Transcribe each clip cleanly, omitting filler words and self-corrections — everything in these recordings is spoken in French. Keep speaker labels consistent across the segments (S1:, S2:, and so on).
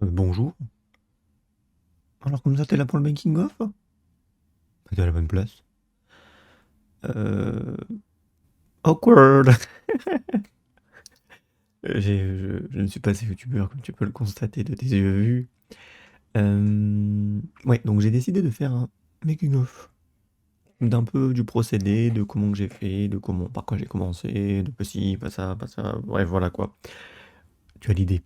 S1: Bonjour. Alors comme ça, t'es là pour le making of? Bah, t'es à la bonne place. Euh... Awkward. Je ne suis pas assez youtubeur, comme tu peux le constater de tes yeux vus. Ouais, donc j'ai décidé de faire un making of d'un peu du procédé, de comment que j'ai fait, de comment, par quoi j'ai commencé, de pas ci, pas ça, bref, voilà quoi. Tu as l'idée.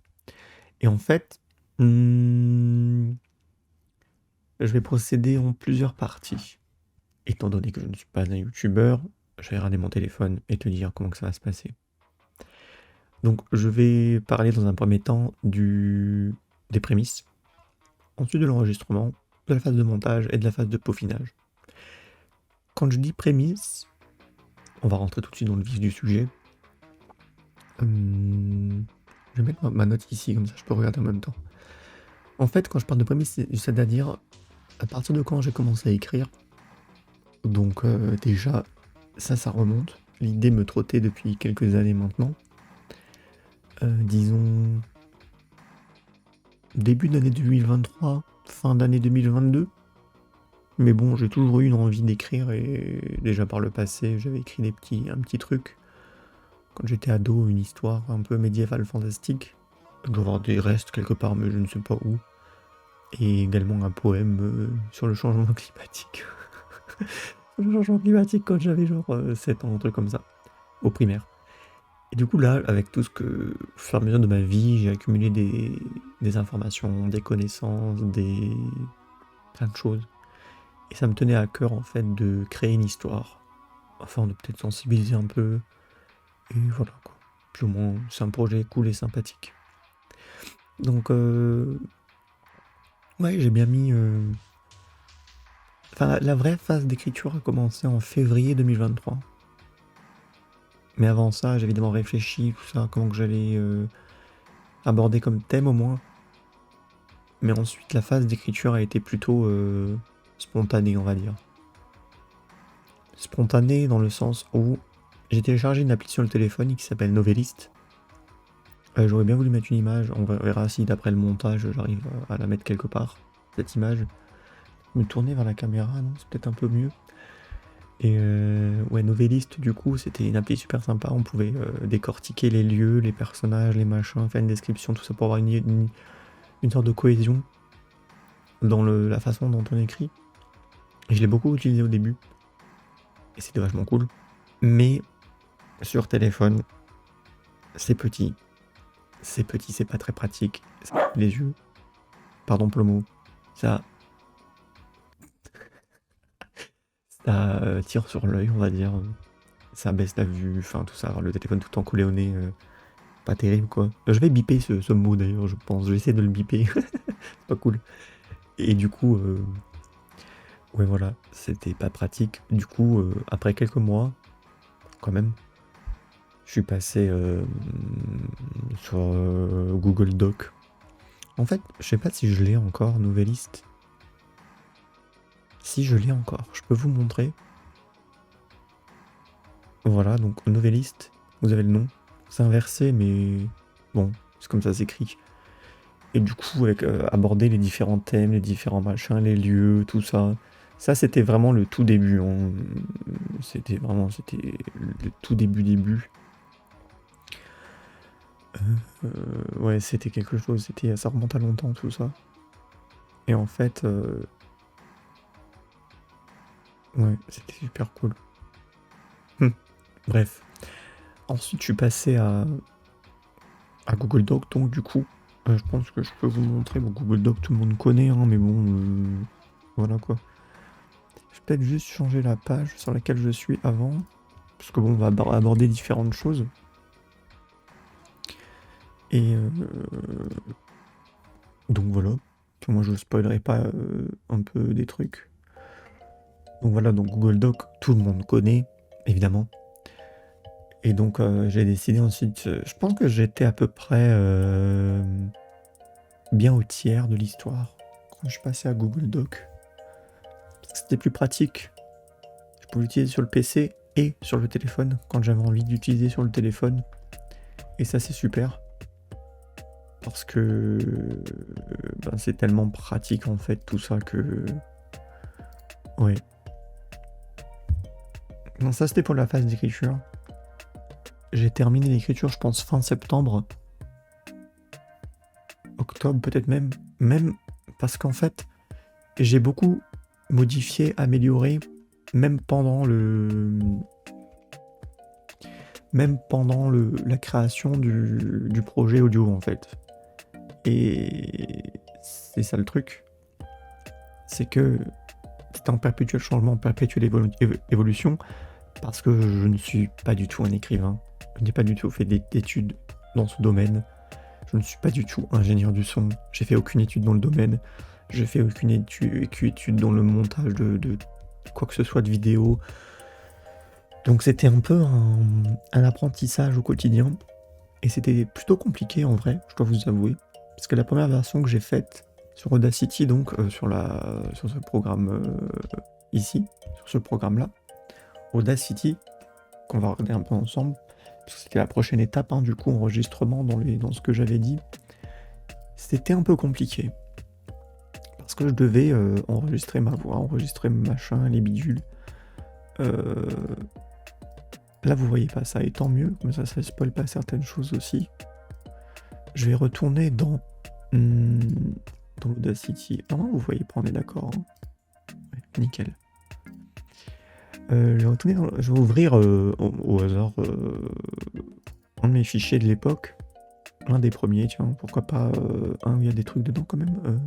S1: Et en fait, je vais procéder en plusieurs parties. Étant donné que je ne suis pas un youtubeur, je vais regarder mon téléphone et te dire comment que ça va se passer. Donc je vais parler dans un premier temps des prémices, ensuite de l'enregistrement, de la phase de montage et de la phase de peaufinage. Quand je dis prémices, on va rentrer tout de suite dans le vif du sujet. Je vais mettre ma note ici, comme ça je peux regarder en même temps. En fait, quand je parle de prémices, c'est-à-dire à partir de quand j'ai commencé à écrire. Donc déjà, ça remonte. L'idée me trottait depuis quelques années maintenant. Disons début d'année 2023, fin d'année 2022. Mais bon, j'ai toujours eu une envie d'écrire et déjà par le passé, j'avais écrit un petit truc. Quand j'étais ado, une histoire un peu médiévale fantastique. Je dois avoir des restes quelque part, mais je ne sais pas où. Et également un poème sur le changement climatique. Le changement climatique quand j'avais genre 7 ans, un truc comme ça, au primaire. Et du coup là, avec tout ce que, au fur et à mesure de ma vie, j'ai accumulé des informations, des connaissances, plein de choses. Et ça me tenait à cœur en fait de créer une histoire, afin de peut-être sensibiliser un peu. Et voilà quoi. Puis au moins, c'est un projet cool et sympathique. Donc, ouais, j'ai bien mis. Enfin, la vraie phase d'écriture a commencé en février 2023. Mais avant ça, j'ai évidemment réfléchi, tout ça, comment que j'allais aborder comme thème au moins. Mais ensuite, la phase d'écriture a été plutôt spontanée, on va dire. Spontanée dans le sens où j'ai téléchargé une appli sur le téléphone qui s'appelle Novelist. J'aurais bien voulu mettre une image, on verra si d'après le montage j'arrive à la mettre quelque part, cette image. Me tourner vers la caméra, non, c'est peut-être un peu mieux. Et ouais, Novelist, du coup, c'était une appli super sympa, on pouvait décortiquer les lieux, les personnages, les machins, faire une description, tout ça pour avoir une sorte de cohésion dans la façon dont on écrit. Et je l'ai beaucoup utilisé au début, et c'était vachement cool. Mais sur téléphone, c'est petit, c'est pas très pratique, ça coupe les yeux, pardon pour le mot, ça tire sur l'œil, on va dire. Ça baisse la vue, enfin tout ça, avoir le téléphone tout le temps collé au nez, pas terrible quoi. Je vais biper ce mot d'ailleurs, je pense. Je vais essayer de le biper. C'est pas cool. Et du coup, ouais voilà, c'était pas pratique. Du coup, après quelques mois, quand même, je suis passé sur Google Doc. En fait, je sais pas si je l'ai encore, Novelist. Si je l'ai encore, je peux vous montrer. Voilà, donc Novelist, vous avez le nom. C'est inversé, mais bon, c'est comme ça s'écrit. Et du coup, avec aborder les différents thèmes, les différents machins, les lieux, tout ça. Ça, c'était vraiment le tout début, hein. C'était le tout début. Ouais, c'était quelque chose, ça remonte à longtemps tout ça. Et en fait, ouais, c'était super cool. Bref. Ensuite, je suis passé à Google Doc, donc du coup, je pense que je peux vous montrer. Bon, Google Doc, tout le monde connaît, hein, mais bon, voilà quoi. Je vais peut-être juste changer la page sur laquelle je suis avant. Parce que bon, on va aborder différentes choses. Et donc voilà. Puis moi je spoilerai pas un peu des trucs. Donc voilà, donc Google Doc, tout le monde connaît, évidemment. Et donc j'ai décidé ensuite, je pense que j'étais à peu près bien au tiers de l'histoire quand je suis passé à Google Doc. Parce que c'était plus pratique. Je pouvais l'utiliser sur le PC et sur le téléphone quand j'avais envie d'utiliser sur le téléphone. Et ça c'est super. Parce que ben, c'est tellement pratique en fait tout ça que... Ouais. Non, ça c'était pour la phase d'écriture. J'ai terminé l'écriture, je pense, fin septembre. Octobre peut-être même. Même parce qu'en fait, j'ai beaucoup modifié, amélioré, même pendant la création du projet audio en fait. Et c'est ça le truc. C'est que c'est en perpétuel changement, en perpétuelle évolution, parce que je ne suis pas du tout un écrivain. Je n'ai pas du tout fait d'études dans ce domaine. Je ne suis pas du tout ingénieur du son. J'ai fait aucune étude dans le domaine. J'ai fait aucune étude dans le montage de quoi que ce soit de vidéo. Donc c'était un peu un apprentissage au quotidien. Et c'était plutôt compliqué en vrai, je dois vous avouer. Parce que la première version que j'ai faite sur Audacity, donc sur ce programme ici, sur ce programme-là, Audacity, qu'on va regarder un peu ensemble, parce que c'était la prochaine étape, du coup, enregistrement dans ce que j'avais dit. C'était un peu compliqué. Parce que je devais enregistrer ma voix, enregistrer machin, les bidules. Là, vous voyez pas ça, et tant mieux, comme ça spoil pas certaines choses aussi. Je vais retourner dans Audacity. Normalement, vous voyez pas, on est d'accord. Ouais, nickel. Je vais ouvrir au hasard un de mes fichiers de l'époque. Un des premiers, tiens, pourquoi pas un où il y a des trucs dedans quand même.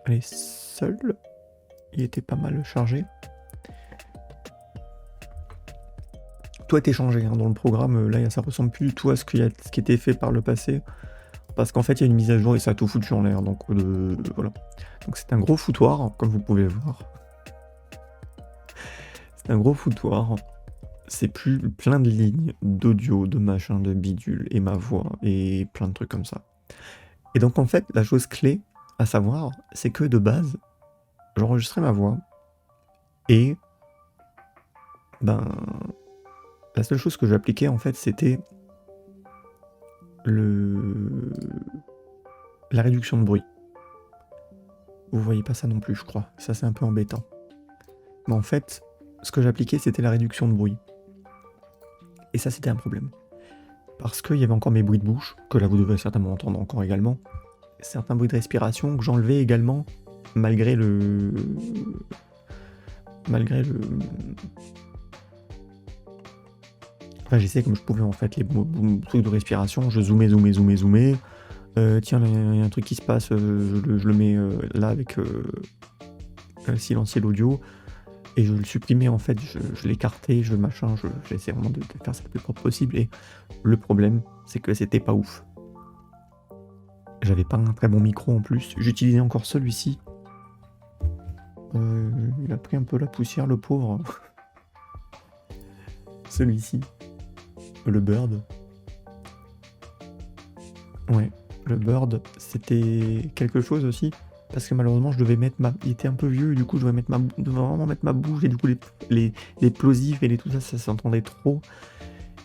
S1: Allez, seul. Il était pas mal chargé. Tout a été changé dans le programme. Là, ça ressemble plus du tout à ce qui était fait par le passé. Parce qu'en fait, il y a une mise à jour et ça a tout foutu en l'air. Donc, voilà. Donc, c'est un gros foutoir, comme vous pouvez voir. C'est un gros foutoir. C'est plus plein de lignes d'audio, de machin, de bidule, et ma voix, et plein de trucs comme ça. Et donc, en fait, la chose clé à savoir, c'est que de base, j'enregistrais ma voix, et ben, la seule chose que j'appliquais, en fait, c'était la réduction de bruit. Vous voyez pas ça non plus, je crois. Ça, c'est un peu embêtant. Mais en fait, ce que j'appliquais, c'était la réduction de bruit. Et ça, c'était un problème. Parce qu'il y avait encore mes bruits de bouche, que là, vous devrez certainement entendre encore également. Certains bruits de respiration que j'enlevais également, malgré le... Enfin, j'essayais comme je pouvais, en fait, les trucs de respiration. Je zoomais. Tiens, il y a un truc qui se passe, je le mets là avec silencier l'audio. Et je le supprimais en fait, je l'écartais, j'essayais vraiment de faire ça le plus propre possible. Et le problème, c'est que c'était pas ouf. J'avais pas un très bon micro en plus. J'utilisais encore celui-ci. Il a pris un peu la poussière, le pauvre. Celui-ci. Le Bird. Ouais, le Bird, c'était quelque chose aussi. Parce que malheureusement, je devais mettre il était un peu vieux, et du coup, je devais vraiment mettre ma bouche, et du coup, les plosifs et tout ça, ça s'entendait trop.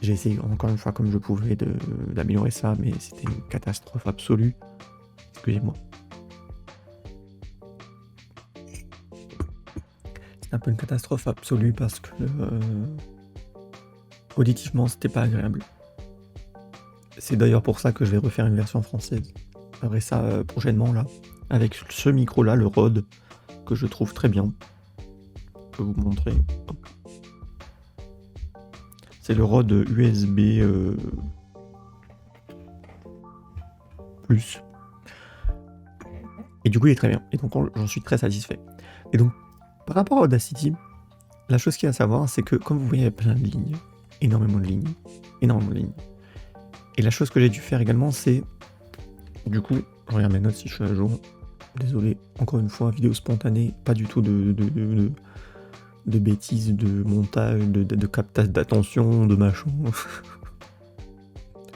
S1: J'ai essayé encore une fois comme je pouvais d'améliorer ça, mais c'était une catastrophe absolue. Excusez-moi. C'est un peu une catastrophe absolue parce que auditivement, c'était pas agréable. C'est d'ailleurs pour ça que je vais refaire une version française. Je ferai ça prochainement là, avec ce micro là, le Rode, que je trouve très bien. Je peux vous montrer. Hop. C'est le Rode USB plus. Et du coup, il est très bien. Et donc, j'en suis très satisfait. Et donc, par rapport à Audacity, la chose qu'il y a à savoir, c'est que, comme vous voyez, il y a plein de lignes. Énormément de lignes. Et la chose que j'ai dû faire également, c'est... Du coup, je regarde mes notes si je suis à jour. Désolé, encore une fois, vidéo spontanée, pas du tout de bêtises, de montage, de captage d'attention, de machin.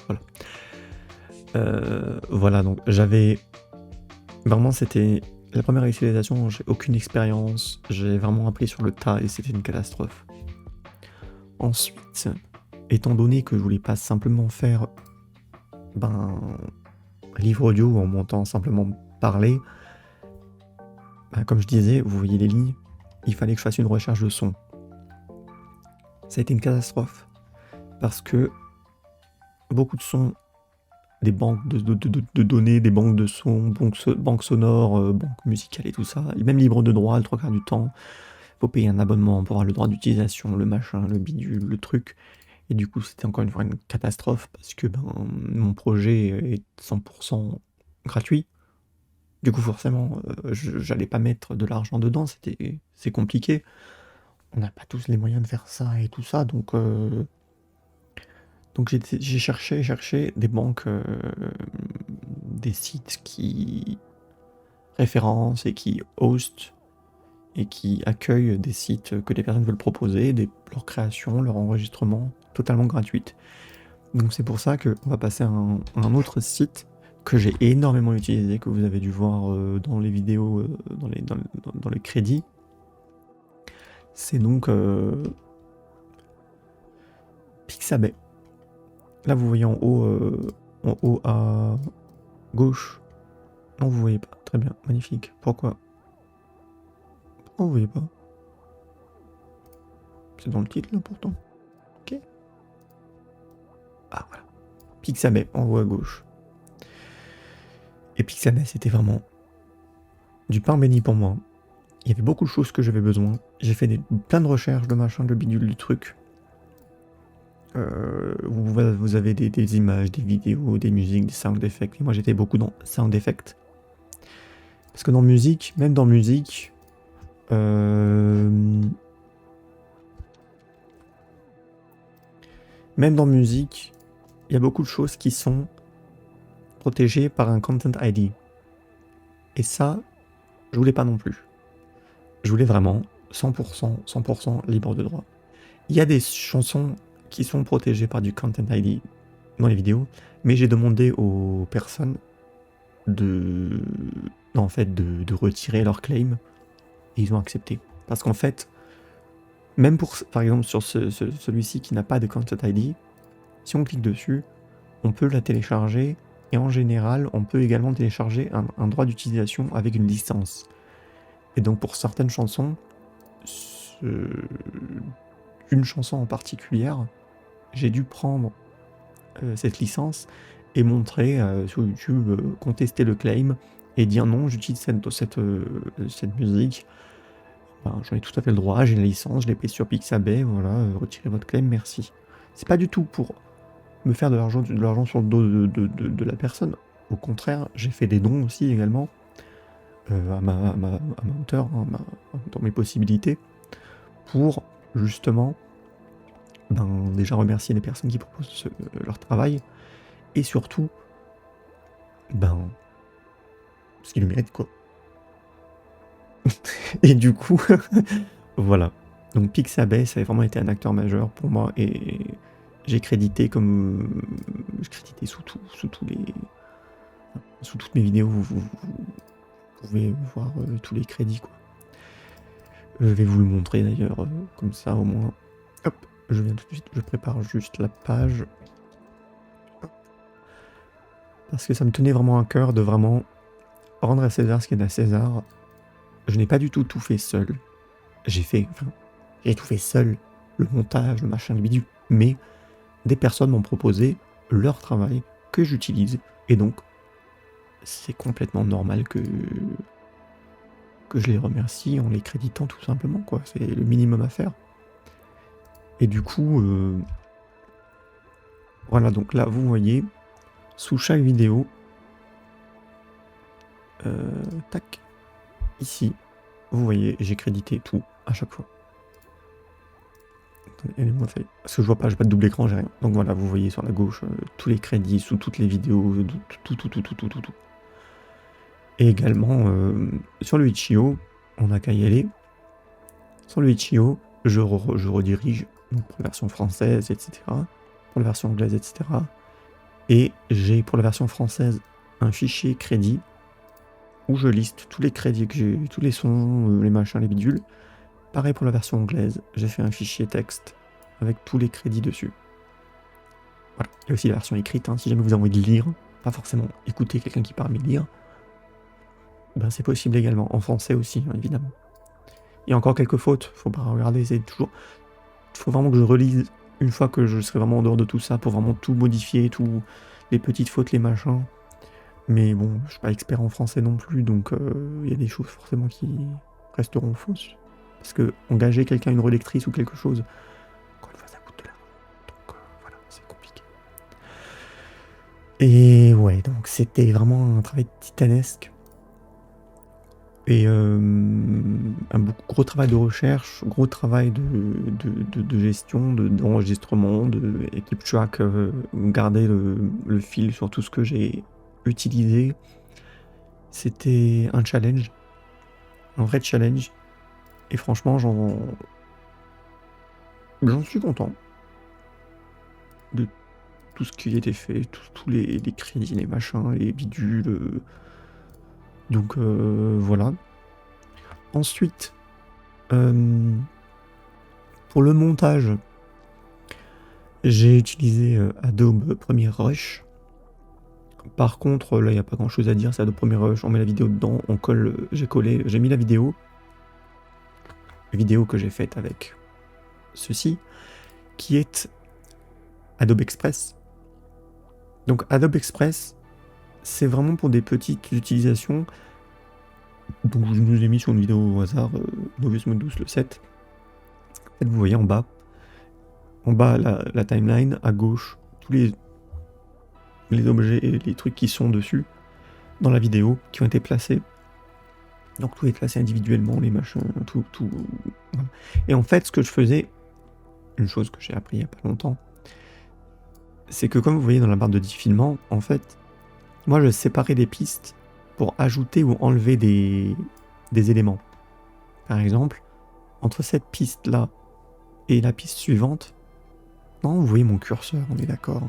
S1: Voilà. Voilà, donc j'avais... Vraiment, c'était la première utilisation, j'ai aucune expérience, j'ai vraiment appris sur le tas et c'était une catastrophe. Ensuite, étant donné que je voulais pas simplement faire livre audio en m'entendant simplement parler, comme je disais, vous voyez les lignes, il fallait que je fasse une recherche de son. Ça a été une catastrophe, parce que beaucoup de sons, des banques de données, des banques de sons, banques sonores, banques musicales et tout ça, et même libre de droit le 3/4 du temps, faut payer un abonnement pour avoir le droit d'utilisation, le machin, le bidule, le truc. Et du coup, c'était encore une fois une catastrophe parce que mon projet est 100% gratuit. Du coup, forcément, j'allais pas mettre de l'argent dedans, c'est compliqué. On n'a pas tous les moyens de faire ça et tout ça, donc j'ai cherché des banques, des sites qui référencent et qui hostent et qui accueillent des sites que les personnes veulent proposer, leur création, leur enregistrement, totalement gratuite. Donc c'est pour ça qu'on va passer à un autre site que j'ai énormément utilisé, que vous avez dû voir dans les vidéos, dans les crédits. C'est donc Pixabay. Là vous voyez en haut à gauche. Non, vous voyez pas. Très bien, magnifique. Pourquoi vous voyez pas? C'est dans le titre là pourtant. Ok. Ah voilà. Pixabay en haut à gauche. Et Pixabay, c'était vraiment du pain béni pour moi. Il y avait beaucoup de choses que j'avais besoin. J'ai fait plein de recherches, de machin, de bidule, du truc. Vous avez des images, des vidéos, des musiques, des sound effects. Et moi, j'étais beaucoup dans sound effects. Parce que même dans musique, il y a beaucoup de choses qui sont protégées par un Content ID. Et ça, je voulais pas non plus. Je voulais vraiment 100% libre de droit. Il y a des chansons qui sont protégées par du Content ID dans les vidéos, mais j'ai demandé aux personnes de retirer leur claim, et ils ont accepté. Parce qu'en fait, même par exemple sur celui-ci qui n'a pas de Content ID, si on clique dessus, on peut la télécharger, et en général, on peut également télécharger un droit d'utilisation avec une licence. Et donc pour certaines chansons, une chanson en particulier, j'ai dû prendre cette licence et montrer sur YouTube, contester le claim et dire non, j'utilise cette musique. J'en ai tout à fait le droit, j'ai la licence, je l'ai payé sur Pixabay, voilà, retirez votre claim, merci. C'est pas du tout pour me faire de l'argent sur le dos de la personne. Au contraire, j'ai fait des dons aussi également à ma hauteur, dans mes possibilités, pour justement déjà remercier les personnes qui proposent leur travail, et surtout parce qu'ils le méritent, quoi. Et du coup, voilà. Donc Pixabay, ça a vraiment été un acteur majeur pour moi, et j'ai crédité sous toutes mes vidéos, vous pouvez voir tous les crédits, quoi. Je vais vous le montrer d'ailleurs, comme ça au moins. Hop, je viens tout de suite, je prépare juste la page. Hop. Parce que ça me tenait vraiment à cœur de vraiment rendre à César ce qui est à César. Je n'ai pas du tout fait seul. J'ai tout fait seul, le montage, le machin, le bidule. Mais des personnes m'ont proposé leur travail que j'utilise. Et donc, c'est complètement normal que je les remercie en les créditant tout simplement, quoi. C'est le minimum à faire. Et du coup, voilà, donc là, vous voyez, sous chaque vidéo, tac, ici, vous voyez, j'ai crédité tout à chaque fois. Parce que je vois pas, j'ai pas de double écran, j'ai rien. Donc voilà, vous voyez sur la gauche tous les crédits sous toutes les vidéos, tout. Et également sur le Itch.io, on n'a qu'à y aller. Sur le Itch.io, je redirige pour la version française, etc. Pour la version anglaise, etc. Et j'ai pour la version française un fichier crédit où je liste tous les crédits que j'ai, tous les sons, les machins, les bidules. Pareil pour la version anglaise, j'ai fait un fichier texte avec tous les crédits dessus. Voilà. Il y a aussi la version écrite, hein, si jamais vous avez envie de lire, pas forcément écouter quelqu'un qui parle, mais lire, ben c'est possible également, en français aussi, hein, évidemment. Il y a encore quelques fautes, faut pas regarder, c'est toujours... Il faut vraiment que je relise une fois que je serai vraiment en dehors de tout ça, pour vraiment tout modifier, tout les petites fautes, les machins. Mais bon, je suis pas expert en français non plus, donc il y a des choses forcément qui resteront fausses. Parce que engager quelqu'un, une relectrice ou quelque chose, encore une fois, ça coûte de l'argent. Donc voilà, c'est compliqué. Et ouais, donc c'était vraiment un travail titanesque. Et un gros travail de recherche, gros travail de gestion, d'enregistrement, de keep track, garder le fil sur tout ce que j'ai utilisé. C'était un challenge, un vrai challenge. Et franchement, j'en suis content de tout ce qui a été fait, tous les crédits, les machins, les bidules. Donc voilà. Ensuite, pour le montage, j'ai utilisé Adobe Premiere Rush. Par contre, là, il n'y a pas grand chose à dire, c'est Adobe Premiere Rush, on met la vidéo dedans, on colle, j'ai mis la vidéo que j'ai faite avec ceci, qui est Adobe Express. Donc Adobe Express, c'est vraiment pour des petites utilisations. Donc je nous ai mis sur une vidéo au hasard, Novus Modus le 7. En fait, vous voyez en bas la timeline, à gauche, tous les objets et les trucs qui sont dessus dans la vidéo, qui ont été placés. Donc tout est placé individuellement, les machins, tout. Voilà. Et en fait, ce que je faisais, une chose que j'ai appris il n'y a pas longtemps, c'est que comme vous voyez dans la barre de défilement, en fait, moi je séparais des pistes pour ajouter ou enlever des éléments. Par exemple, entre cette piste-là et la piste suivante, non, vous voyez mon curseur, on est d'accord.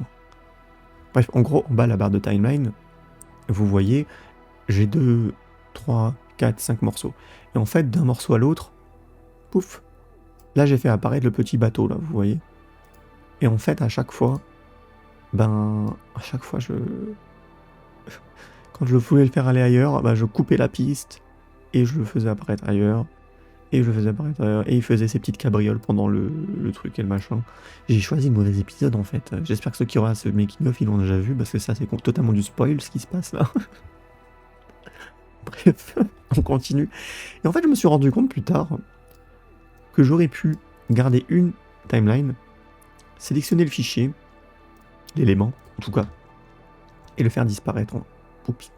S1: Bref, en gros, en bas, la barre de timeline, vous voyez, j'ai 2, 3, 4, 5 morceaux. Et en fait, d'un morceau à l'autre, pouf, là j'ai fait apparaître le petit bateau, là, vous voyez. Et en fait, à chaque fois, quand je voulais le faire aller ailleurs, je coupais la piste, et je le faisais apparaître ailleurs, et il faisait ses petites cabrioles pendant le truc et le machin. J'ai choisi le mauvais épisode en fait. J'espère que ceux qui auront ce making of ils l'ont déjà vu, parce que ça c'est totalement du spoil ce qui se passe là. Bref, on continue. Et en fait je me suis rendu compte plus tard que j'aurais pu garder une timeline, sélectionner le fichier, l'élément en tout cas, et le faire disparaître. Oups.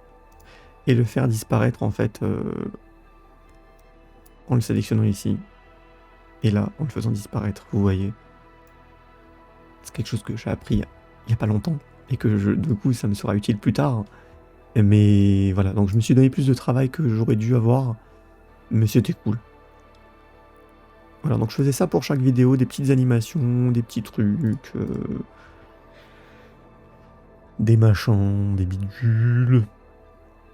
S1: Et le faire disparaître en fait en le sélectionnant ici. Et là, en le faisant disparaître, vous voyez. C'est quelque chose que j'ai appris il n'y a pas longtemps. Et que du coup, ça me sera utile plus tard. Mais voilà, donc je me suis donné plus de travail que j'aurais dû avoir. Mais c'était cool. Voilà, donc je faisais ça pour chaque vidéo, des petites animations, des petits trucs. Des machins, des bidules.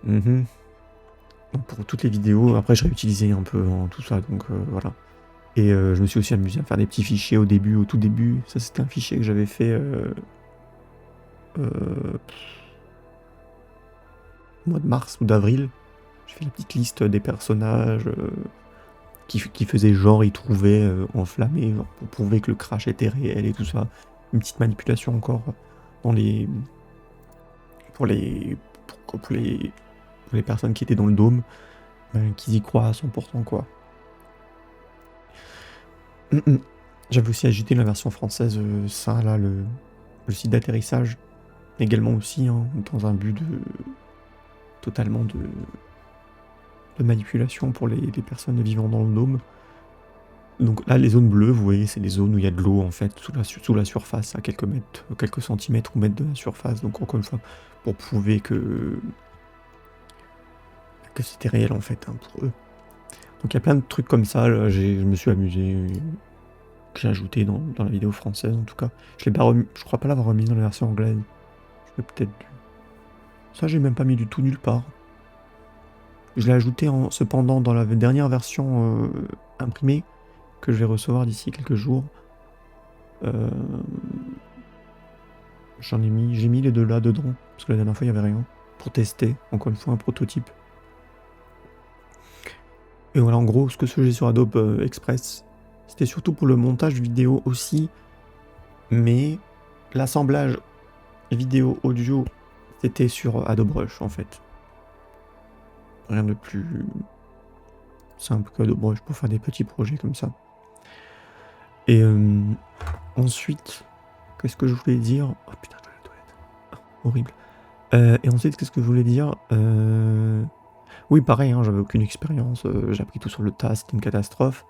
S1: Donc pour toutes les vidéos, après je réutilisais un peu tout ça, donc voilà. Et je me suis aussi amusé à faire des petits fichiers au tout début. Ça c'était un fichier que j'avais fait au mois de mars ou d'avril. J'ai fait la petite liste des personnages qui faisaient genre ils trouvaient enflammés pour prouver que le crash était réel et tout ça. Une petite manipulation encore dans pour les personnes qui étaient dans le dôme, qu'ils y croient à 100% quoi. J'avais aussi agité la version française, ça là, le site d'atterrissage, également aussi, hein, dans un but totalement de manipulation pour les personnes vivant dans le dôme. Donc là, les zones bleues, vous voyez, c'est les zones où il y a de l'eau en fait, sous la surface, à quelques centimètres ou mètres de la surface. Donc encore une fois, pour prouver que c'était réel en fait, hein, pour eux. Donc il y a plein de trucs comme ça, là, je me suis amusé, que j'ai ajouté dans la vidéo française en tout cas. Je crois pas l'avoir remis dans la version anglaise. Je vais peut-être dû. Ça j'ai même pas mis du tout nulle part. Je l'ai ajouté cependant dans la dernière version imprimée que je vais recevoir d'ici quelques jours. j'ai mis les deux là dedans, parce que la dernière fois il n'y avait rien, pour tester, encore une fois un prototype. Et voilà, en gros, ce que j'ai sur Adobe Express, c'était surtout pour le montage vidéo aussi, mais l'assemblage vidéo, audio, c'était sur Adobe Rush en fait. Rien de plus simple qu'Adobe Rush pour faire des petits projets comme ça. Et ensuite, qu'est-ce que je voulais dire? Oh putain, je vais à la toilette. Ah, horrible. Et ensuite, qu'est-ce que je voulais dire? Oui, pareil, hein, j'avais aucune expérience, j'ai appris tout sur le tas, c'était une catastrophe.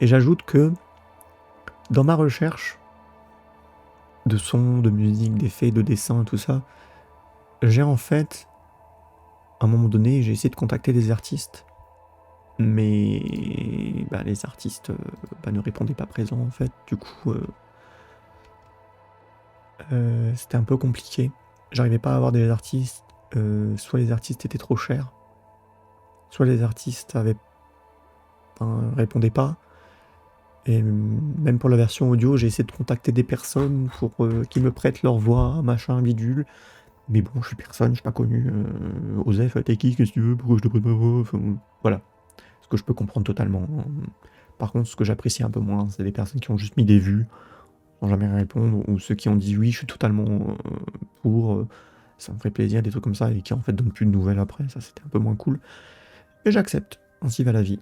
S1: Et j'ajoute que dans ma recherche de son, de musique, d'effets, de dessin, tout ça, j'ai en fait, à un moment donné, j'ai essayé de contacter des artistes. Mais bah, les artistes ne répondaient pas présents en fait. Du coup, c'était un peu compliqué. J'arrivais pas à avoir des artistes. Soit les artistes étaient trop chers, soit les artistes répondaient pas. Et même pour la version audio, j'ai essayé de contacter des personnes pour qu'ils me prêtent leur voix, machin, bidule. Mais bon, je suis personne, je suis pas connu. Osef, t'es qui? Qu'est-ce que tu veux? Pourquoi je te prête ma voix? Enfin, voilà. Ce que je peux comprendre totalement. Par contre, ce que j'apprécie un peu moins, c'est les personnes qui ont juste mis des vues, sans jamais répondre, ou ceux qui ont dit oui, je suis totalement pour, ça me ferait plaisir, des trucs comme ça, et qui en fait donnent plus de nouvelles après. Ça, c'était un peu moins cool. Et j'accepte. Ainsi va la vie.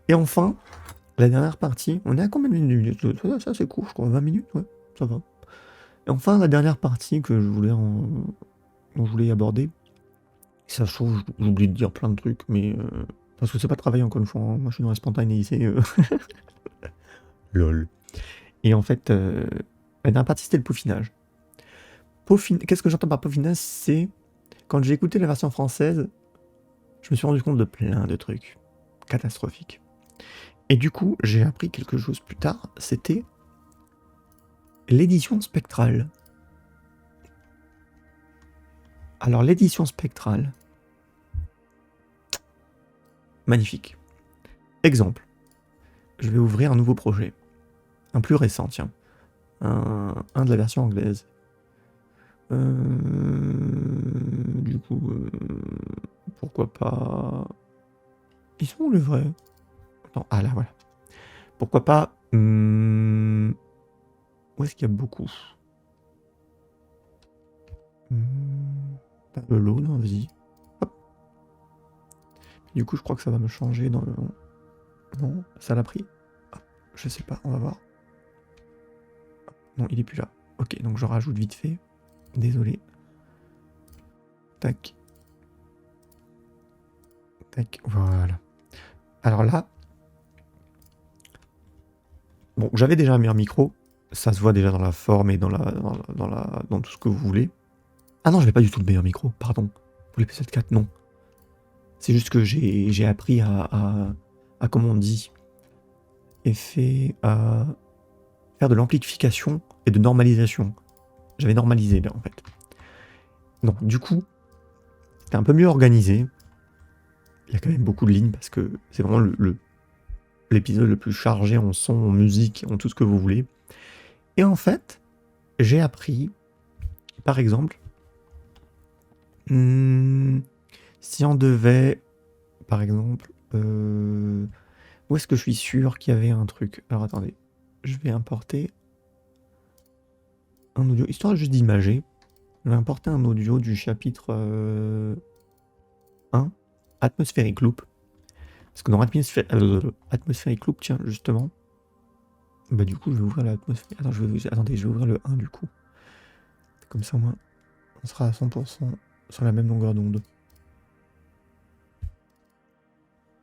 S1: Et enfin, la dernière partie, on est à combien de minutes? Ça c'est court, je crois, 20 minutes, ouais, ça va. Et enfin, la dernière partie que dont je voulais aborder, ça se trouve, j'oublie de dire plein de trucs, mais parce que c'est pas travaillé encore une fois, hein. Moi je suis dans la spontanéité. Lol. Et en fait, la dernière partie c'était le peaufinage. Qu'est-ce que j'entends par peaufinage? C'est quand j'ai écouté la version française, je me suis rendu compte de plein de trucs catastrophiques. Et du coup, j'ai appris quelque chose plus tard, c'était l'édition spectrale. Alors l'édition spectrale, magnifique. Exemple, je vais ouvrir un nouveau projet. Un plus récent, tiens. Un de la version anglaise. Du coup, pourquoi pas... Ils sont où les vrais? Non, ah là, voilà. Pourquoi pas... Où est-ce qu'il y a beaucoup? Le lot, non, vas-y. Hop. Du coup, je crois que ça va me changer dans le... Non, ça l'a pris. Hop, je sais pas, on va voir. Non, il est plus là. Ok, donc je rajoute vite fait. Désolé. Tac. Tac, voilà. Alors là... Bon, j'avais déjà un meilleur micro. Ça se voit déjà dans la forme et dans tout ce que vous voulez. Ah non, j'avais pas du tout le meilleur micro, pardon. Pour les PC4, non. C'est juste que j'ai appris à comment on dit, à faire de l'amplification et de normalisation. J'avais normalisé là en fait. Donc du coup, c'était un peu mieux organisé. Il y a quand même beaucoup de lignes parce que c'est vraiment l'épisode le plus chargé en son, en musique, en tout ce que vous voulez. Et en fait, j'ai appris, par exemple, si on devait, par exemple, où est-ce que je suis sûr qu'il y avait un truc? Alors attendez, je vais importer un audio, histoire juste d'imager. Je vais importer un audio du chapitre 1, Atmospheric Loop. Parce que dans Atmospheric Loop, tiens, justement, bah du coup, je vais ouvrir l'atmosphère. Attendez, je vais ouvrir le 1 du coup. Comme ça, au moins, on sera à 100% sur la même longueur d'onde.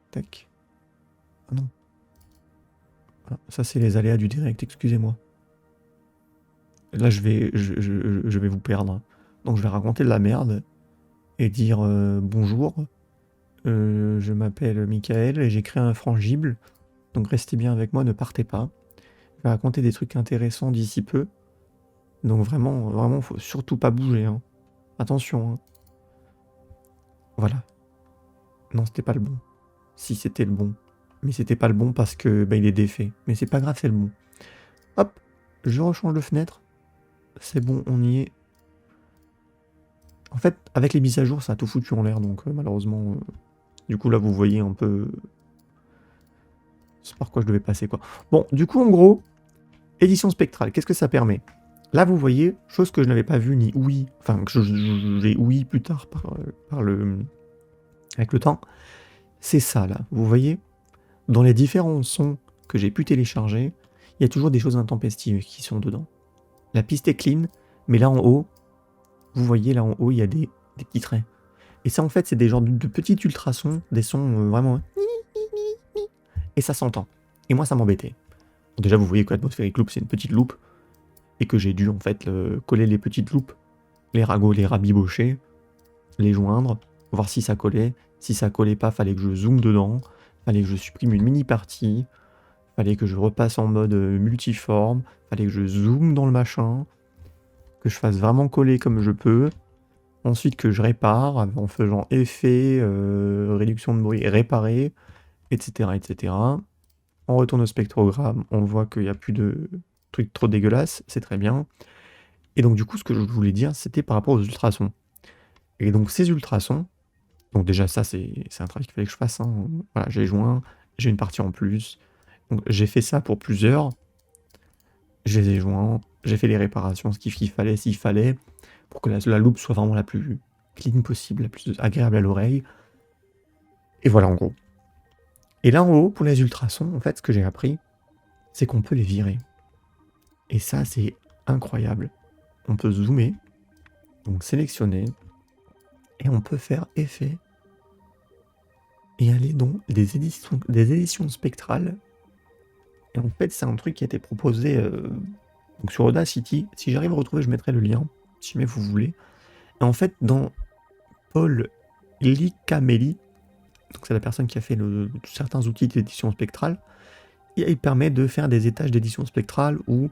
S1: Tac. Ah non. Voilà. Ça, c'est les aléas du direct, excusez-moi. Là, je vais vous perdre. Donc, je vais raconter de la merde et dire bonjour. Je m'appelle Michael et j'ai créé un frangible. Donc, restez bien avec moi, ne partez pas. Je vais raconter des trucs intéressants d'ici peu. Donc, vraiment, faut surtout pas bouger. Hein. Attention. Hein. Voilà. Non, c'était pas le bon. Si, c'était le bon. Mais c'était pas le bon parce que il est défait. Mais c'est pas grave, c'est le bon. Hop, je rechange de fenêtre. c'est bon, on y est. En fait, avec les mises à jour, ça a tout foutu en l'air, donc malheureusement... du coup, là, vous voyez un peu... c'est par quoi je devais passer, quoi. Bon, du coup, en gros, édition spectrale, qu'est-ce que ça permet? Là, vous voyez, chose que je n'avais pas vue ni ouïe, enfin, que j'ai ouïe plus tard avec le temps, c'est ça, là. Vous voyez, dans les différents sons que j'ai pu télécharger, il y a toujours des choses intempestives qui sont dedans. La piste est clean, mais là en haut, vous voyez, là en haut, il y a des petits traits. Et ça, en fait, c'est des genres de petits ultrasons, des sons vraiment... et ça s'entend. Et moi, ça m'embêtait. Bon, déjà, vous voyez que l'atmosphérique loop, c'est une petite loupe, et que j'ai dû, en fait, coller les petites loupes, les ragots, les rabibocher, les joindre, voir si ça collait. Si ça collait pas, fallait que je zoome dedans, fallait que je supprime une mini partie, fallait que je repasse en mode multiforme, fallait que je zoome dans le machin, que je fasse vraiment coller comme je peux, ensuite que je répare en faisant effet, réduction de bruit, réparer, etc., etc. On retourne au spectrogramme, on voit qu'il n'y a plus de trucs trop dégueulasses, c'est très bien. Et donc du coup, ce que je voulais dire, c'était par rapport aux ultrasons. Et donc ces ultrasons, donc déjà ça c'est un travail qu'il fallait que je fasse, hein. Voilà, j'ai joint, j'ai une partie en plus. Donc j'ai fait ça pour plusieurs, je les ai joints, j'ai fait les réparations, ce qu'il fallait, s'il fallait, pour que la loupe soit vraiment la plus clean possible, la plus agréable à l'oreille. Et voilà en gros. Et là en haut, pour les ultrasons, en fait, ce que j'ai appris, c'est qu'on peut les virer. Et ça, c'est incroyable. On peut zoomer, donc sélectionner, et on peut faire effet, et aller dans des éditions spectrales. Et en fait, c'est un truc qui a été proposé donc sur Audacity. Si j'arrive à retrouver, je mettrai le lien, si jamais vous voulez. Et en fait, dans Paul Licamelli, donc c'est la personne qui a fait certains outils d'édition spectrale, et il permet de faire des étages d'édition spectrale ou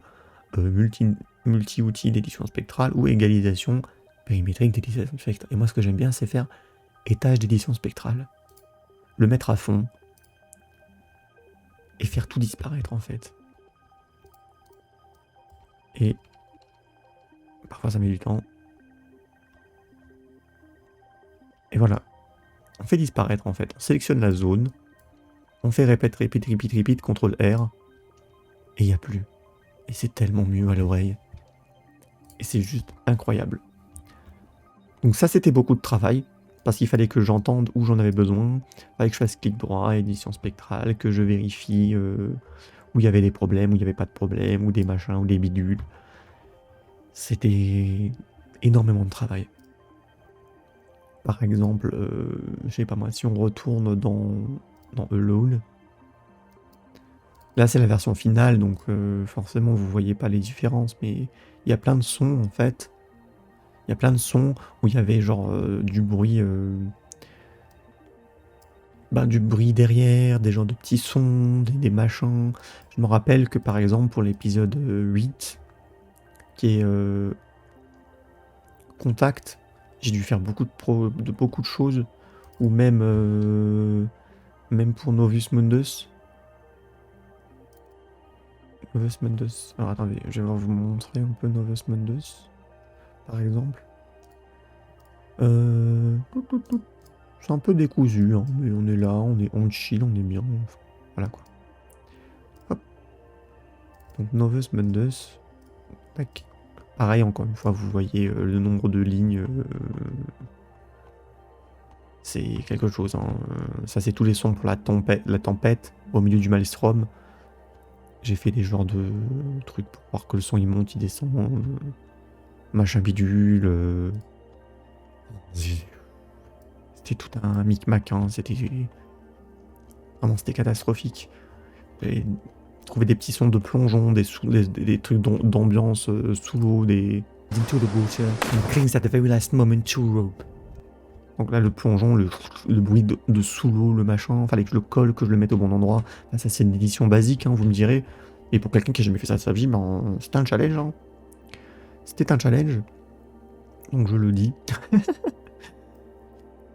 S1: multi-outils d'édition spectrale ou égalisation périmétrique d'édition spectrale. Et moi, ce que j'aime bien, c'est faire étage d'édition spectrale, le mettre à fond et faire tout disparaître en fait. Et parfois ça met du temps. Et voilà. On fait disparaître en fait. On sélectionne la zone. On fait répète, CTRL R. Et il n'y a plus. Et c'est tellement mieux à l'oreille. Et c'est juste incroyable. Donc ça, c'était beaucoup de travail. Parce qu'il fallait que j'entende où j'en avais besoin. Il fallait que je fasse clic droit, édition spectrale, que je vérifie où il y avait des problèmes, où il n'y avait pas de problème, ou des machins, ou des bidules. C'était énormément de travail. Par exemple, je sais pas moi, si on retourne dans Alone, là c'est la version finale, donc forcément vous voyez pas les différences, mais il y a plein de sons en fait. Il y a plein de sons où il y avait genre du bruit derrière, des genres de petits sons, des machins. Je me rappelle que par exemple pour l'épisode 8, qui est Contact, j'ai dû faire beaucoup de choses, ou même pour Novus Mundus. Novus Mundus. Alors attendez, je vais vous montrer un peu Novus Mundus, par exemple. C'est un peu décousu, hein, mais on est là, on chill, on est bien. Enfin, voilà quoi. Hop. Donc Novus Mundus. Tac. Pareil, encore une fois, vous voyez le nombre de lignes. C'est quelque chose. Hein. Ça, c'est tous les sons pour la tempête au milieu du maelstrom. J'ai fait des genres de trucs pour voir que le son il monte, il descend. Machin bidule. C'était tout un micmac. Hein. C'était catastrophique. J'ai trouvé des petits sons de plongeon, des trucs d'ambiance sous l'eau, des into the water and clings at the very last moment to rope. Donc là, le plongeon, le bruit de sous l'eau, le machin, fallait que je le colle, que je le mette au bon endroit. Là, ça, c'est une édition basique, hein, vous me direz. Et pour quelqu'un qui a jamais fait ça de sa vie, ben, c'était un challenge. Hein. C'était un challenge. Donc je le dis.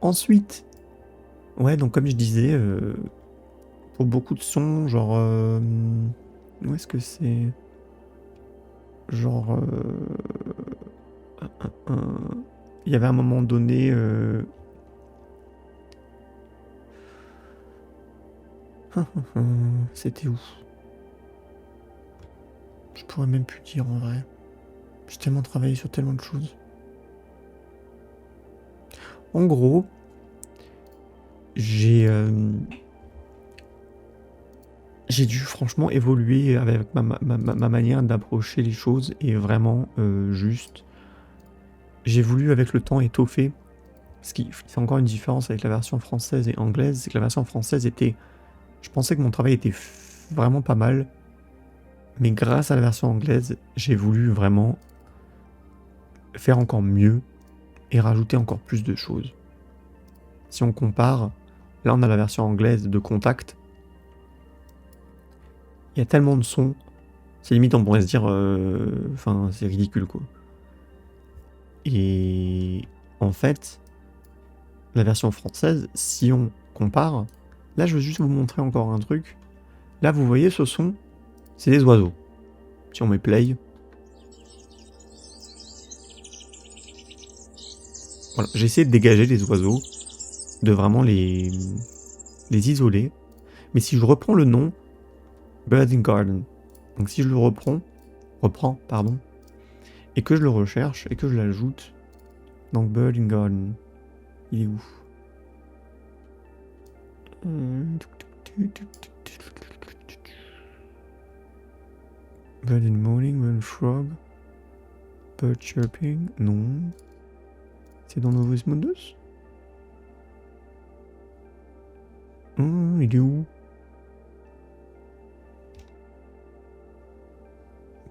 S1: Ensuite, ouais, donc comme je disais, pour beaucoup de sons, genre... où est-ce que c'est? Genre... Il y avait un moment donné... C'était où? Je pourrais même plus dire en vrai. J'ai tellement travaillé sur tellement de choses. En gros, j'ai dû franchement évoluer avec ma manière d'approcher les choses et vraiment juste. J'ai voulu avec le temps étoffer. C'est encore une différence avec la version française et anglaise, c'est que la version française était... Je pensais que mon travail était vraiment pas mal, mais grâce à la version anglaise, j'ai voulu vraiment faire encore mieux et rajouter encore plus de choses. Si on compare, là on a la version anglaise de Contact. Il y a tellement de sons, c'est limite on pourrait se dire, enfin c'est ridicule quoi. Et en fait, la version française, si on compare, là je veux juste vous montrer encore un truc. Là vous voyez ce son, c'est des oiseaux. Si on met play, voilà, j'ai essayé de dégager les oiseaux, de vraiment les isoler. Mais si je reprends le nom, Bird in Garden, donc si je le reprends, pardon, et que je le recherche et que je l'ajoute, donc Bird in Garden, il est où? Bird in morning, bird frog, bird chirping, non. C'est dans Novus Mundus? Il est où?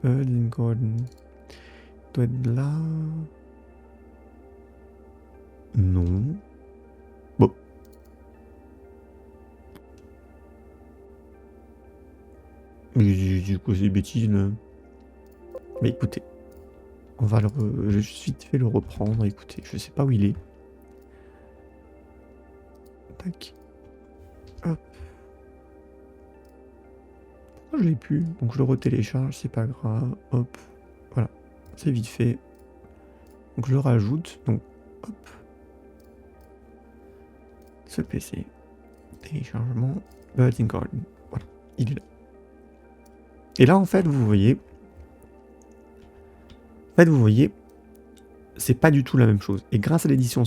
S1: Bird in Garden. Il doit être là. Non. Bon. Du coup, c'est des bêtises là. Mais écoutez, on va je vais juste vite fait le reprendre. Écoutez, je sais pas où il est. Tac. Hop. Pourquoi je l'ai plus? Donc je le retélécharge, c'est pas grave. Hop. Voilà. C'est vite fait. Donc je le rajoute. Donc hop. Ce PC. Téléchargement. Bird in Garden. Voilà. Il est là. Et là, en fait, vous voyez. C'est pas du tout la même chose. Et grâce à l'édition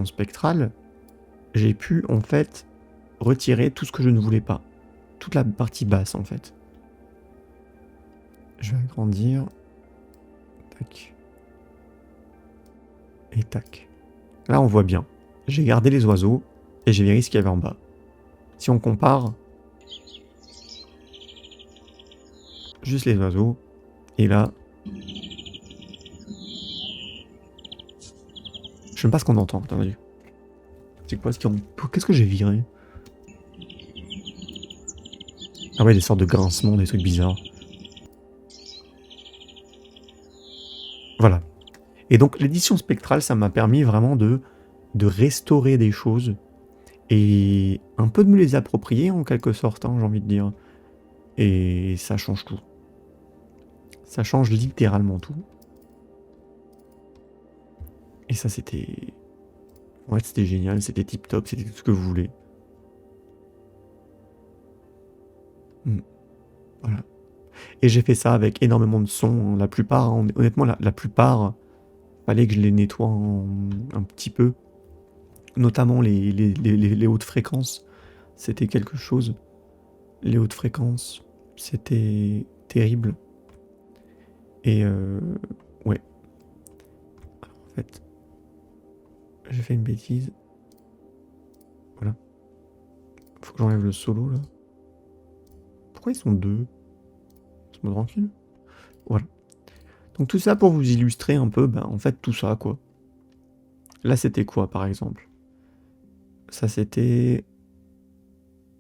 S1: spectrale, j'ai pu, en fait, retirer tout ce que je ne voulais pas. Toute la partie basse, en fait. Je vais agrandir. Tac. Et tac. Là, on voit bien. J'ai gardé les oiseaux et j'ai viré ce qu'il y avait en bas. Si on compare, juste les oiseaux, et là, je sais même pas ce qu'on entend, t'as vu. C'est quoi ce qu'on... Qu'est-ce que j'ai viré? Ah ouais, des sortes de grincements, des trucs bizarres. Voilà. Et donc l'édition spectrale, ça m'a permis vraiment de restaurer des choses et un peu de me les approprier en quelque sorte, hein, j'ai envie de dire. Et ça change tout. Ça change littéralement tout. Et ça, c'était... Ouais, c'était génial, c'était tip top, c'était tout ce que vous voulez. Voilà. Et j'ai fait ça avec énormément de sons. La plupart, honnêtement, la plupart, fallait que je les nettoie un petit peu. Notamment les hautes fréquences. C'était quelque chose. Les hautes fréquences, c'était terrible. Et ouais. En fait, j'ai fait une bêtise. Voilà. Faut que j'enlève le solo là. Pourquoi ils sont deux? Laisse-moi tranquille. Voilà. Donc tout ça pour vous illustrer un peu, en fait tout ça quoi. Là c'était quoi par exemple? Ça c'était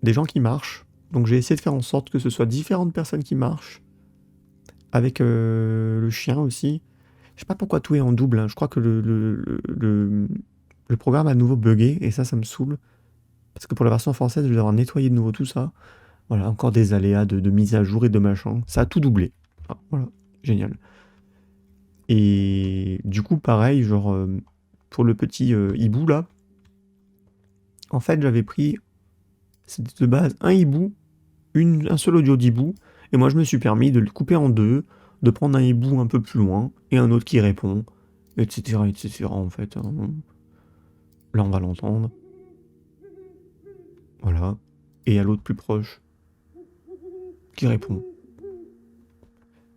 S1: des gens qui marchent. Donc j'ai essayé de faire en sorte que ce soit différentes personnes qui marchent. Avec le chien aussi. Je sais pas pourquoi tout est en double, hein. Je crois que le programme a de nouveau bugué et ça me saoule. Parce que pour la version française, je vais avoir nettoyé de nouveau tout ça. Voilà, encore des aléas de mise à jour et de machin. Ça a tout doublé. Ah, voilà, génial. Et du coup, pareil, genre, pour le petit hibou là, en fait, j'avais pris, c'était de base un hibou, un seul audio d'hibou, et moi je me suis permis de le couper en deux, de prendre un hibou un peu plus loin, et un autre qui répond, etc., etc., en fait. Hein. Là, on va l'entendre. Voilà. Et à l'autre plus proche, qui répond.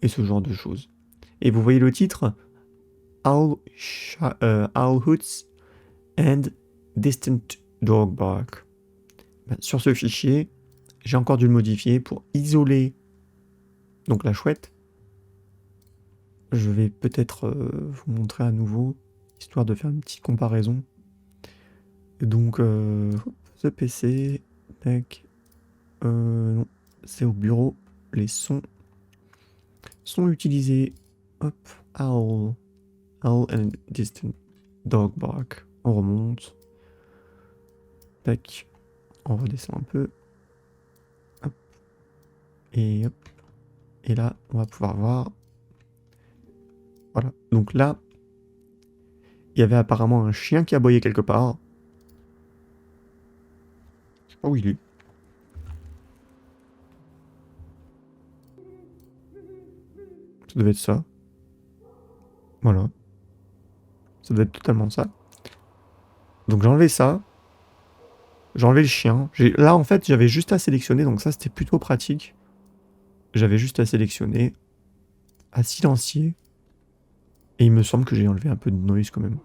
S1: Et ce genre de choses. Et vous voyez le titre Owl Hoots and Distant Dog Bark. Ben, sur ce fichier, j'ai encore dû le modifier pour isoler donc la chouette. Je vais peut-être vous montrer à nouveau, histoire de faire une petite comparaison. Donc, ce PC, tac, non, c'est au bureau, les sons sont utilisés. Hop, Owl and Distant Dog Bark. On remonte. Tac, on redescend un peu. Hop. Et hop. Et là, on va pouvoir voir. Voilà. Donc là, il y avait apparemment un chien qui aboyait quelque part. Je sais pas où il est. Ça devait être ça. Voilà. Ça devait être totalement ça. Donc j'ai enlevé ça. J'ai enlevé le chien. Là, en fait, j'avais juste à sélectionner. Donc ça, c'était plutôt pratique. J'avais juste à sélectionner. À silencier. Et il me semble que j'ai enlevé un peu de noise quand même.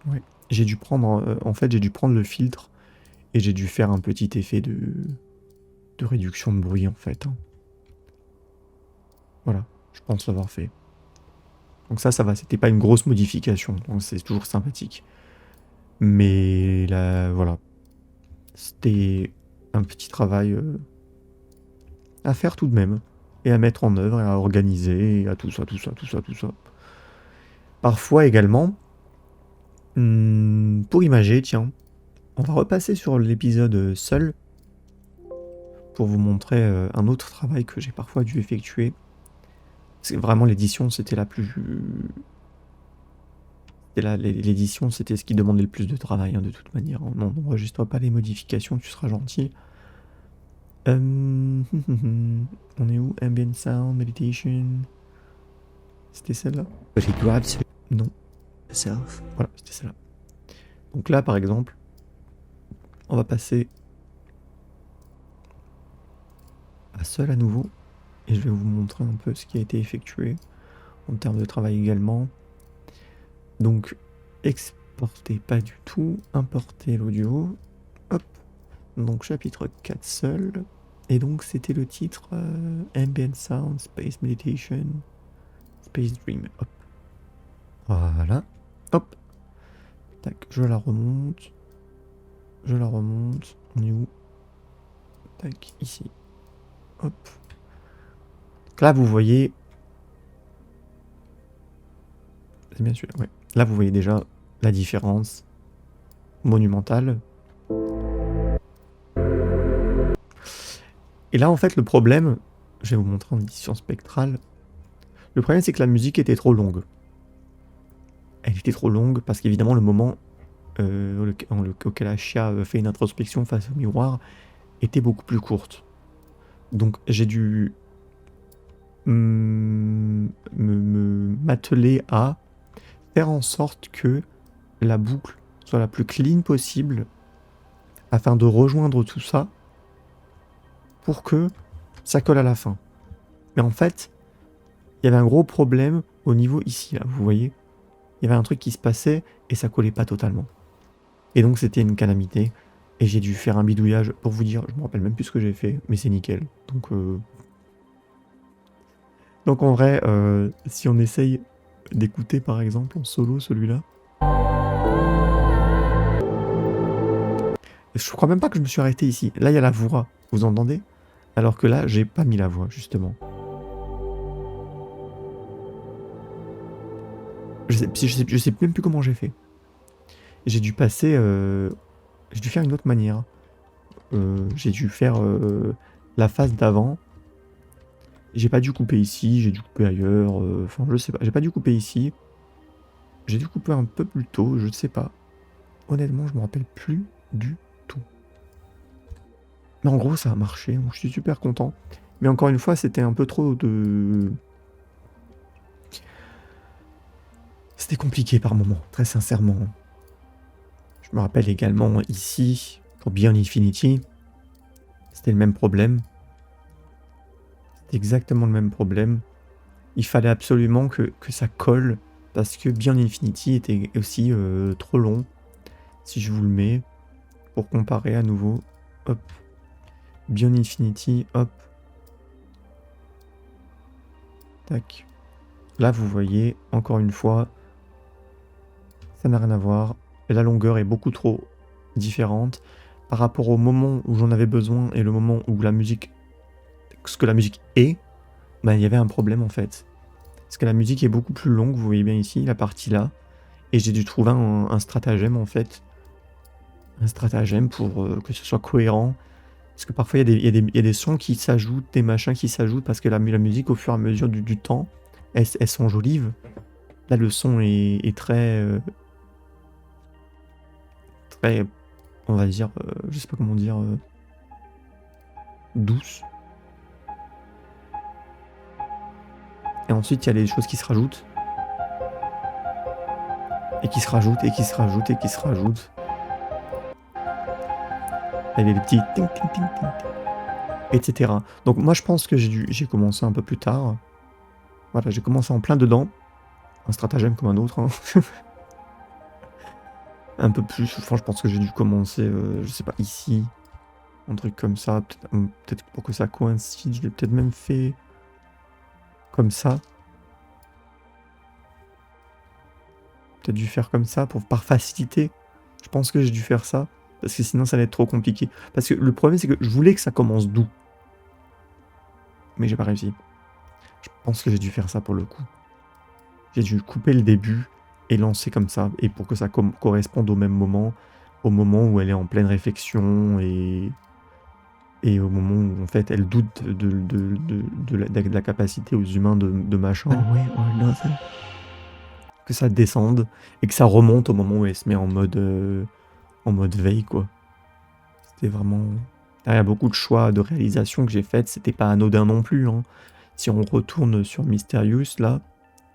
S1: Ouais. J'ai dû prendre... en fait, j'ai dû prendre le filtre. Et j'ai dû faire un petit effet de réduction de bruit, en fait. Hein. Voilà. Je pense l'avoir fait. Donc ça va. C'était pas une grosse modification. Donc c'est toujours sympathique. Mais là, voilà. C'était un petit travail à faire tout de même. Et à mettre en œuvre, et à organiser, et à tout ça. Parfois également, pour imager, tiens, on va repasser sur l'épisode seul pour vous montrer un autre travail que j'ai parfois dû effectuer. C'est vraiment l'édition, c'était la plus... L'édition, c'était ce qui demandait le plus de travail, hein, de toute manière. Non, n'enregistre pas les modifications, tu seras gentil. On est où? Ambient Sound, Meditation... C'était celle-là? Non. Voilà, c'était celle-là. Donc là, par exemple, on va passer à seul à nouveau. Et je vais vous montrer un peu ce qui a été effectué en termes de travail également. Donc, exporter pas du tout. Importer l'audio. Hop. Donc, chapitre 4 seul. Et donc, c'était le titre Ambient Sound, Space Meditation, Space Dream. Hop. Voilà. Hop. Tac, je la remonte. On est où? Tac, ici. Hop. Donc là, vous voyez... C'est bien celui-là, ouais. Là, vous voyez déjà la différence monumentale. Et là, en fait, le problème... Je vais vous montrer en édition spectrale. Le problème, c'est que la musique était trop longue. Elle était trop longue parce qu'évidemment, le moment auquel Ashia fait une introspection face au miroir était beaucoup plus courte. Donc, j'ai dû m'atteler à faire en sorte que la boucle soit la plus clean possible afin de rejoindre tout ça pour que ça colle à la fin. Mais en fait, il y avait un gros problème au niveau ici, là, vous voyez. Il y avait un truc qui se passait et ça collait pas totalement. Et donc c'était une calamité. Et j'ai dû faire un bidouillage pour vous dire, je me rappelle même plus ce que j'ai fait, mais c'est nickel. Donc en vrai, si on essaye d'écouter par exemple en solo celui-là. Je crois même pas que je me suis arrêté ici. Là il y a la voix, vous entendez? Alors que là, j'ai pas mis la voix, justement. Je sais même plus comment j'ai fait. J'ai dû passer... j'ai dû faire une autre manière. J'ai dû faire la phase d'avant. J'ai pas dû couper ici, j'ai dû couper ailleurs, enfin je sais pas, j'ai pas dû couper ici. J'ai dû couper un peu plus tôt, je ne sais pas. Honnêtement, je me rappelle plus du tout. Mais en gros, ça a marché, donc je suis super content. Mais encore une fois, c'était un peu trop de... C'était compliqué par moment, très sincèrement. Je me rappelle également ici, pour Beyond Infinity, c'était le même problème. C'était exactement le même problème. Il fallait absolument que ça colle, parce que Beyond Infinity était aussi trop long. Si je vous le mets, pour comparer à nouveau, hop, Beyond Infinity, hop, tac. Là, vous voyez, encore une fois, ça n'a rien à voir. Et la longueur est beaucoup trop différente par rapport au moment où j'en avais besoin et le moment où la musique, ce que la musique est, ben, il y avait un problème en fait. Parce que la musique est beaucoup plus longue, vous voyez bien ici, la partie là, et j'ai dû trouver un stratagème en fait. Un stratagème pour que ce soit cohérent. Parce que parfois il y a des sons qui s'ajoutent, des machins qui s'ajoutent, parce que la musique au fur et à mesure du temps, elle s'enjolive. Là le son est très... très, on va dire, je sais pas comment dire, douce. Et ensuite, il y a les choses qui se rajoutent. Et qui se rajoutent, et qui se rajoutent, et qui se rajoutent. Il y a des petits ting ting ting ting, etc. Donc moi, je pense que j'ai commencé un peu plus tard. Voilà, j'ai commencé en plein dedans. Un stratagème comme un autre. Hein. Un peu plus. Enfin, je pense que j'ai dû commencer, je sais pas, ici. Un truc comme ça. Peut-être pour que ça coïncide. Je l'ai peut-être même fait comme ça. Peut-être dû faire comme ça par facilité. Je pense que j'ai dû faire ça. Parce que sinon, ça allait être trop compliqué. Parce que le problème, c'est que je voulais que ça commence doux. Mais j'ai pas réussi. Je pense que j'ai dû faire ça pour le coup. J'ai dû couper le début et lancer comme ça. Et pour que ça corresponde au même moment. Au moment où elle est en pleine réflexion et au moment où en fait elle doute de la capacité aux humains de machin. Que ça descende et que ça remonte au moment où elle se met en mode veille quoi. C'était vraiment... Il y a beaucoup de choix de réalisation que j'ai faites, c'était pas anodin non plus. Hein. Si on retourne sur Mysterious là,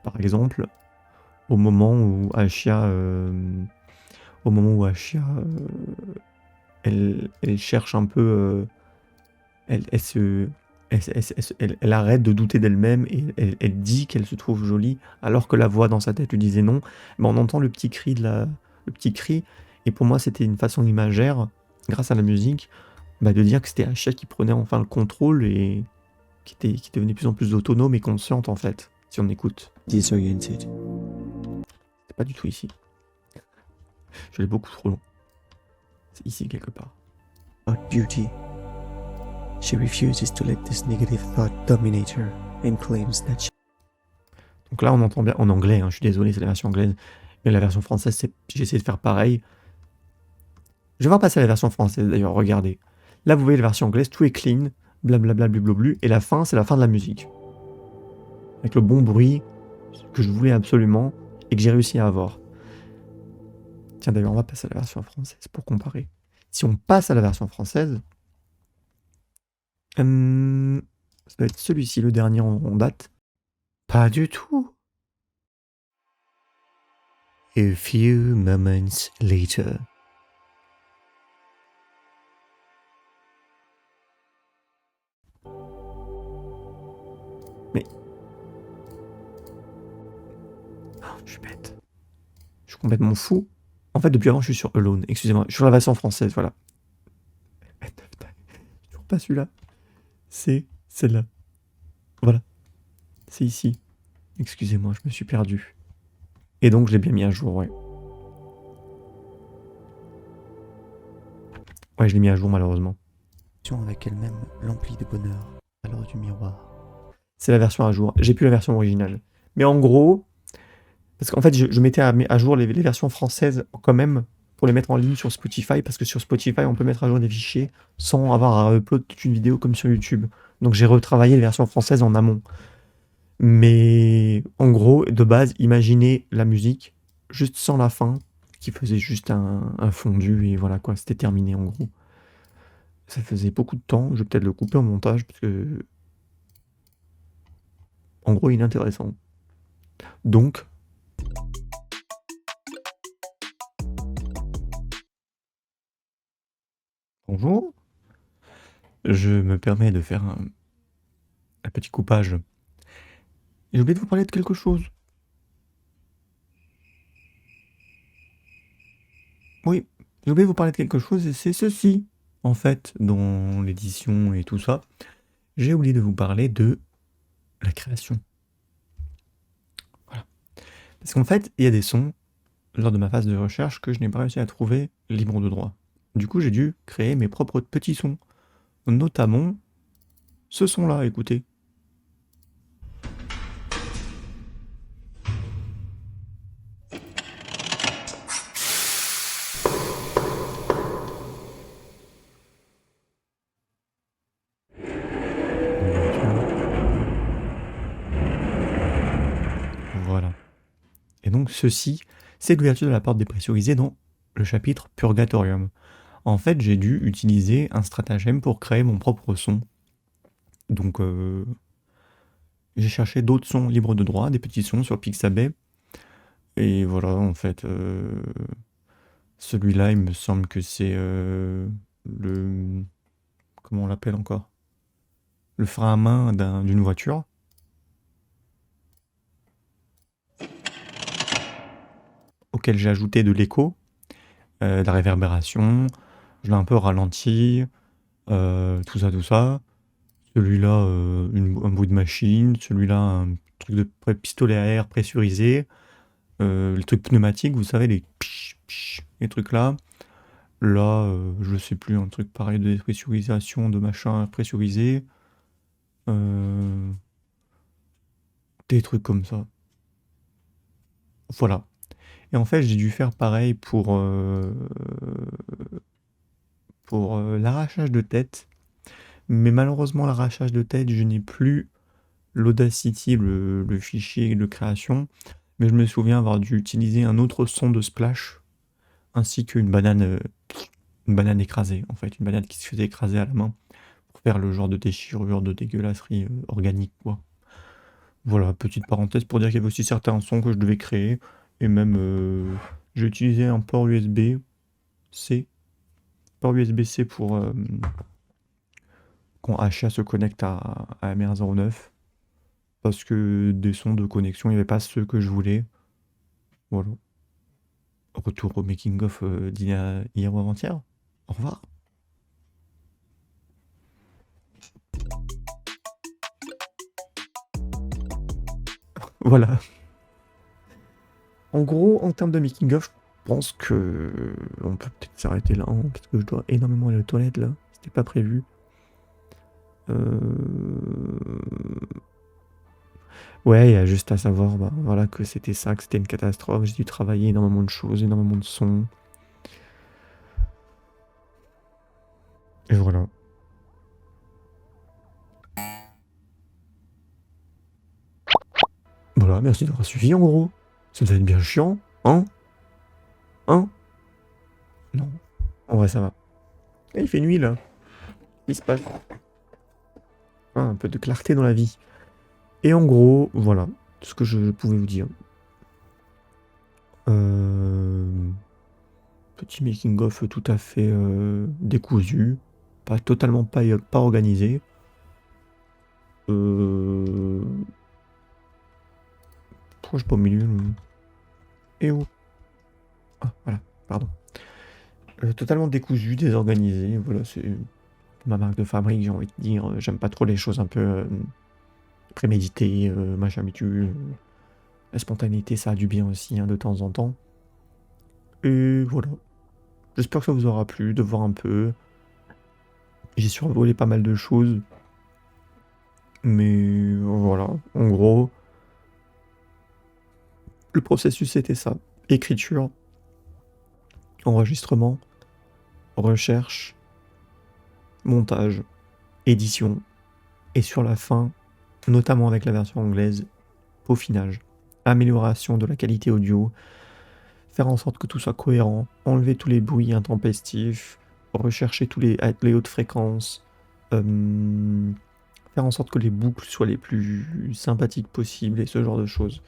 S1: par exemple, au moment où Ashia... elle cherche un peu... elle arrête de douter d'elle-même et elle dit qu'elle se trouve jolie alors que la voix dans sa tête lui disait non. Mais on entend le petit cri le petit cri et pour moi c'était une façon imagère grâce à la musique de dire que c'était Ashia qui prenait enfin le contrôle et qui devenait de plus en plus autonome et consciente en fait si on écoute. Disoriented. C'est pas du tout ici. Je l'ai beaucoup trop long. C'est ici quelque part. About beauty. She refuses to let this negative thought dominate her and claims that she... Donc là, on entend bien en anglais, hein, je suis désolé, c'est la version anglaise, mais la version française, j'ai essayé de faire pareil. Je vais voir passer à la version française d'ailleurs, regardez. Là, vous voyez la version anglaise, tout est clean, blablabla, blablabla, et la fin, c'est la fin de la musique. Avec le bon bruit que je voulais absolument et que j'ai réussi à avoir. Tiens, d'ailleurs, on va passer à la version française pour comparer. Si on passe à la version française... ça doit être celui-ci, le dernier en date. Pas du tout. A few moments later. Mais... Oh, je suis bête. Je suis complètement fou. En fait, depuis avant, je suis sur Alone. Excusez-moi, je suis sur la version française, voilà. Toujours pas celui-là. C'est celle-là. Voilà. C'est ici. Excusez-moi, je me suis perdu. Et donc, je l'ai bien mis à jour, ouais. Ouais, je l'ai mis à jour, malheureusement. Avec elle-même l'emplit de bonheur à l'heure du miroir. C'est la version à jour. J'ai plus la version originale. Mais en gros, parce qu'en fait, je mettais à jour les versions françaises quand même pour les mettre en ligne sur Spotify, parce que sur Spotify, on peut mettre à jour des fichiers sans avoir à upload toute une vidéo comme sur YouTube. Donc j'ai retravaillé la version française en amont. Mais en gros, de base, imaginez la musique juste sans la fin, qui faisait juste un fondu et voilà quoi, c'était terminé en gros. Ça faisait beaucoup de temps, je vais peut-être le couper en montage parce que en gros, inintéressant. Donc, bonjour, je me permets de faire un petit coupage. J'ai oublié de vous parler de quelque chose. Oui, j'ai oublié de vous parler de quelque chose et c'est ceci. En fait, dans l'édition et tout ça, j'ai oublié de vous parler de la création. Voilà. Parce qu'en fait, il y a des sons, lors de ma phase de recherche, que je n'ai pas réussi à trouver libre de droit. Du coup, j'ai dû créer mes propres petits sons. Notamment, ce son-là, écoutez. Une voiture. Voilà. Et donc, ceci, c'est l'ouverture de la porte dépressurisée dans le chapitre Purgatorium. En fait, j'ai dû utiliser un stratagème pour créer mon propre son. Donc, j'ai cherché d'autres sons libres de droit, des petits sons sur Pixabay. Et voilà, en fait, celui-là, il me semble que c'est le... Comment on l'appelle encore? Le frein à main d'une voiture. Auquel j'ai ajouté de l'écho, de la réverbération. Je l'ai un peu ralenti, tout ça, tout ça. Celui-là, un bout de machine. Celui-là, un truc de pistolet à air pressurisé. Le truc pneumatique, vous savez, les psh, psh, les trucs là. Là, je sais plus, un truc pareil de dépressurisation, de machin pressurisé. Des trucs comme ça. Voilà. Et en fait, j'ai dû faire pareil pour l'arrachage de tête. Mais malheureusement, l'arrachage de tête, je n'ai plus l'Audacity, le fichier de création. Mais je me souviens avoir dû utiliser un autre son de splash, ainsi une banane écrasée, en fait, une banane qui se faisait écraser à la main, pour faire le genre de déchirure, de dégueulasserie organique, quoi. Voilà, petite parenthèse pour dire qu'il y avait aussi certains sons que je devais créer, et même j'ai utilisé un port USB-C, port USB-C pour quand HA se connecte à MR09, parce que des sons de connexion, il n'y avait pas ceux que je voulais. Voilà. Retour au making-of d'hier ou avant-hier. Au revoir. Voilà. En gros, en termes de making-of, je pense que on peut peut-être s'arrêter là, hein, parce que je dois énormément aller aux toilettes là. C'était pas prévu. Ouais, il y a juste à savoir, bah, voilà, que c'était ça, que c'était une catastrophe. J'ai dû travailler énormément de choses, énormément de sons. Et voilà. Voilà, merci d'avoir suivi en gros. Ça devait être bien chiant, hein? Hein? Non. En vrai, ça va. Et il fait nuit là. Il se passe. Ah, un peu de clarté dans la vie. Et en gros, voilà, ce que je pouvais vous dire. Petit making-of tout à fait décousu, pas totalement pas organisé. Pourquoi je suis pas au milieu là? Eh oh! Ah, voilà, pardon. Totalement décousu, désorganisé, voilà, c'est ma marque de fabrique, j'ai envie de dire. J'aime pas trop les choses un peu préméditées, machin bitu. La spontanéité, ça a du bien aussi, hein, de temps en temps. Et voilà. J'espère que ça vous aura plu de voir un peu. J'ai survolé pas mal de choses. Mais voilà, en gros, le processus c'était ça. Écriture, enregistrement, recherche, montage, édition. Et sur la fin, notamment avec la version anglaise, peaufinage, amélioration de la qualité audio, faire en sorte que tout soit cohérent, enlever tous les bruits intempestifs, rechercher les hautes fréquences, faire en sorte que les boucles soient les plus sympathiques possibles et ce genre de choses.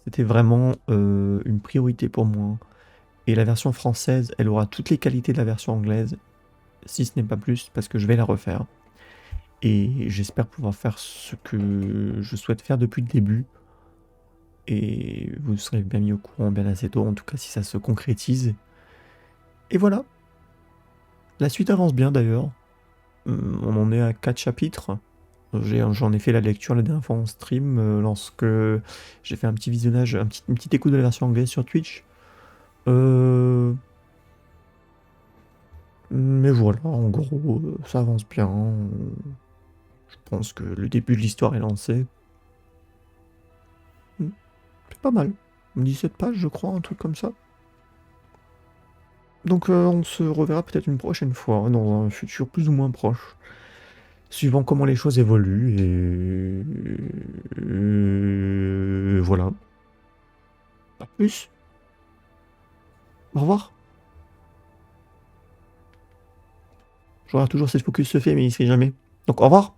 S1: C'était vraiment une priorité pour moi. Et la version française, elle aura toutes les qualités de la version anglaise, si ce n'est pas plus, parce que je vais la refaire. Et j'espère pouvoir faire ce que je souhaite faire depuis le début. Et vous serez bien mis au courant bien assez tôt, en tout cas si ça se concrétise. Et voilà. La suite avance bien d'ailleurs. On en est à 4 chapitres. J'en ai fait la lecture la dernière fois en stream lorsque j'ai fait un petit visionnage, une petite écoute de la version anglaise sur Twitch. Mais voilà, en gros, ça avance bien. Je pense que le début de l'histoire est lancé. C'est pas mal. 17 pages, je crois, un truc comme ça. Donc on se reverra peut-être une prochaine fois, hein, dans un futur plus ou moins proche. Suivant comment les choses évoluent et voilà. Pas plus. Au revoir. Je regarde toujours si le focus se fait, mais il se fait jamais. Donc au revoir.